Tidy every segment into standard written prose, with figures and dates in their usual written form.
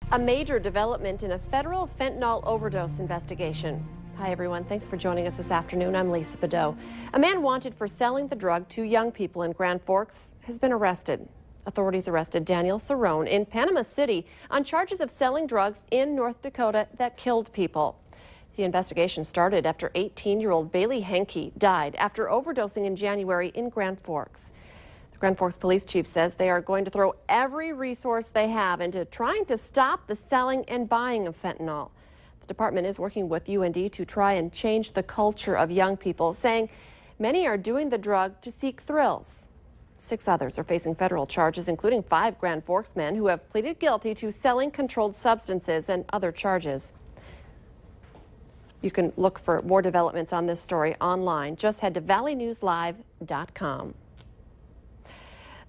A major development in a federal fentanyl overdose investigation. Hi everyone, thanks for joining us this afternoon. I'm Lisa Bedeau. A man wanted for selling the drug to young people in Grand Forks has been arrested. Authorities arrested Daniel Cerrone in Panama City on charges of selling drugs in North Dakota that killed people. The investigation started after 18-year-old Bailey Henke died after overdosing in January in Grand Forks. The Grand Forks police chief says they are going to throw every resource they have into trying to stop the selling and buying of fentanyl. The department is working with UND to try and change the culture of young people, saying many are doing the drug to seek thrills. 6 others are facing federal charges, including 5 Grand Forks men who have pleaded guilty to selling controlled substances and other charges. You can look for more developments on this story online. Just head to valleynewslive.com.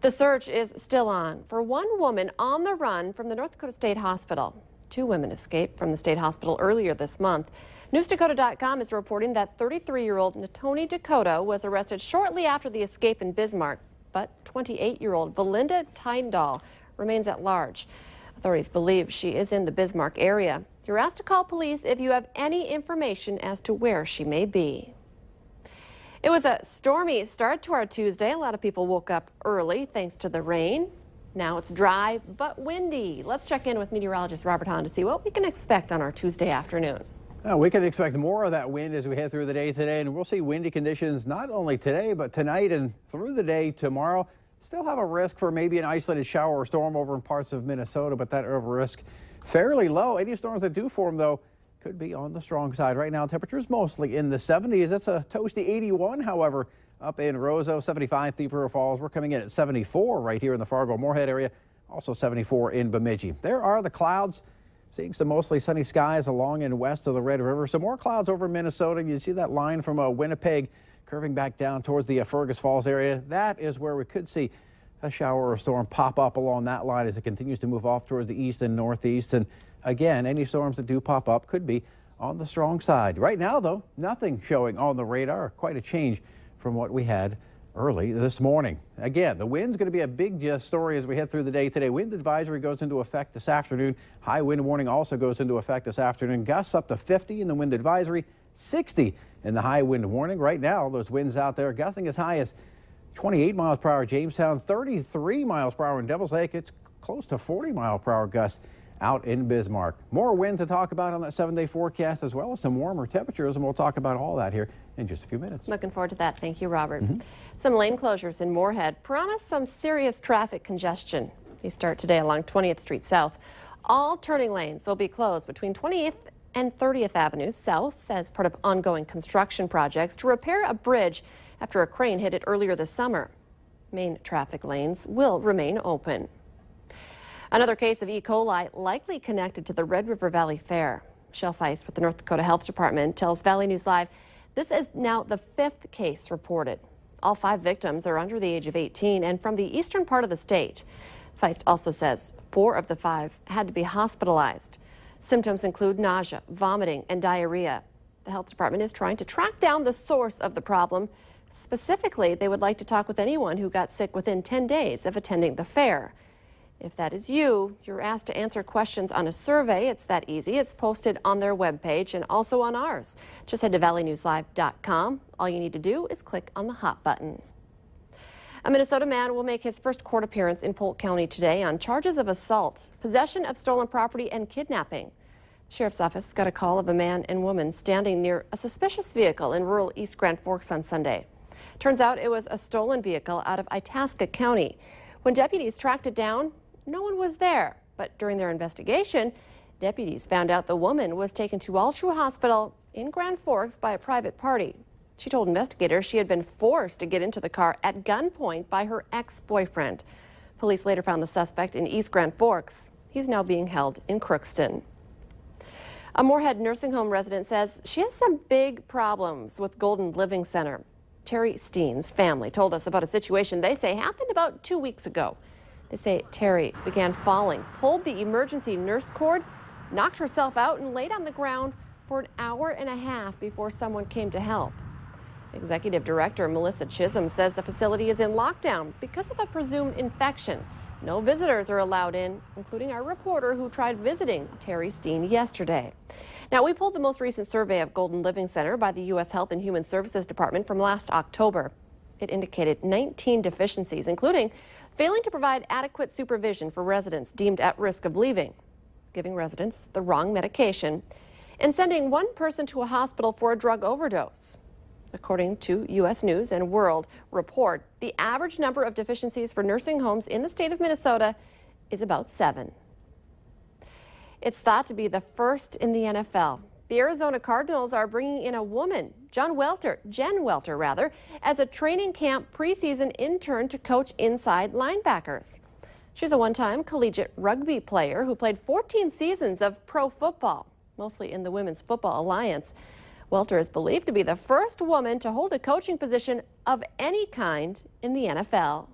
The search is still on for one woman on the run from the North Dakota State Hospital. 2 women escaped from the state hospital earlier this month. Newsdakota.com is reporting that 33-year-old Natoni Dakota was arrested shortly after the escape in Bismarck, but 28-year-old Belinda Tyndall remains at large. Authorities believe she is in the Bismarck area. You're asked to call police if you have any information as to where she may be. It was a stormy start to our Tuesday. A lot of people woke up early thanks to the rain. Now it's dry but windy. Let's check in with meteorologist Robert Hahn to see what we can expect on our Tuesday afternoon. We can expect more of that wind as we head through the day today, and we'll see windy conditions not only today but tonight and through the day tomorrow. Still have a risk for maybe an isolated shower or storm over in parts of Minnesota, but that risk fairly low. Any storms that do form, though, could be on the strong side. Right now, temperatures mostly in the 70s. It's a toasty 81, however, up in Roseau, 75 Thief River Falls. We're coming in at 74 right here in the Fargo-Moorhead area, also 74 in Bemidji. There are the clouds. Seeing some mostly sunny skies along and west of the Red River. Some more clouds over Minnesota. You see that line from Winnipeg curving back down towards the Fergus Falls area. That is where we could see a shower or storm pop up along that line as it continues to move off towards the east and northeast. And again, any storms that do pop up could be on the strong side. Right now, though, nothing showing on the radar. Quite a change from what we had early this morning. Again, the wind's going to be a big story as we head through the day today. Wind advisory goes into effect this afternoon. High wind warning also goes into effect this afternoon. Gusts up to 50 in the wind advisory, 60 in the high wind warning. Right now, those winds out there gusting as high as 28 miles per hour Jamestown, 33 miles per hour in Devil's Lake. It's close to 40 mile per hour gusts out in Bismarck. More wind to talk about on that 7-day forecast, as well as some warmer temperatures, and we'll talk about all that here in just a few minutes. Looking forward to that. Thank you, Robert. Some lane closures in Moorhead promise some serious traffic congestion. They start today along 20th Street South. All turning lanes will be closed between 20th and 30th Avenue South as part of ongoing construction projects to repair a bridge after a crane hit it earlier this summer. Main traffic lanes will remain open. Another case of E. coli likely connected to the Red River Valley Fair. Michelle Feist with the North Dakota Health Department tells Valley News Live this is now the 5th case reported. All 5 victims are under the age of 18 and from the eastern part of the state. Feist also says 4 of the 5 had to be hospitalized. Symptoms include nausea, vomiting, and diarrhea. The health department is trying to track down the source of the problem. Specifically, they would like to talk with anyone who got sick within 10 days of attending the fair. If that is you, you're asked to answer questions on a survey. It's that easy. It's posted on their webpage and also on ours. Just head to valleynewslive.com. All you need to do is click on the hot button. A Minnesota man will make his first court appearance in Polk County today on charges of assault, possession of stolen property, and kidnapping. The sheriff's office got a call of a man and woman standing near a suspicious vehicle in rural East Grand Forks on Sunday. Turns out it was a stolen vehicle out of Itasca County. When deputies tracked it down, no one was there, but during their investigation, deputies found out the woman was taken to All True Hospital in Grand Forks by a private party. She told investigators she had been forced to get into the car at gunpoint by her ex-boyfriend. Police later found the suspect in East Grand Forks. He's now being held in Crookston. A Moorhead nursing home resident says she has some big problems with Golden Living Center. Terry Steen's family told us about a situation they say happened about 2 weeks ago. They say Terry began falling, pulled the emergency nurse cord, knocked herself out, and laid on the ground for an hour and a half before someone came to help. Executive Director Melissa Chisholm says the facility is in lockdown because of a presumed infection. No visitors are allowed in, including our reporter who tried visiting Terry Steen yesterday. Now, we pulled the most recent survey of Golden Living Center by the U.S. Health and Human Services Department from last October. It indicated 19 deficiencies, including failing to provide adequate supervision for residents deemed at risk of leaving, giving residents the wrong medication, and sending one person to a hospital for a drug overdose. According to U.S. News and World Report, the average number of deficiencies for nursing homes in the state of Minnesota is about 7. It's thought to be the first in the NFL. The Arizona Cardinals are bringing in a woman, Jen Welter, as a training camp preseason intern to coach inside linebackers. She's a one-time collegiate rugby player who played 14 seasons of pro football, mostly in the Women's Football Alliance. Welter is believed to be the first woman to hold a coaching position of any kind in the NFL.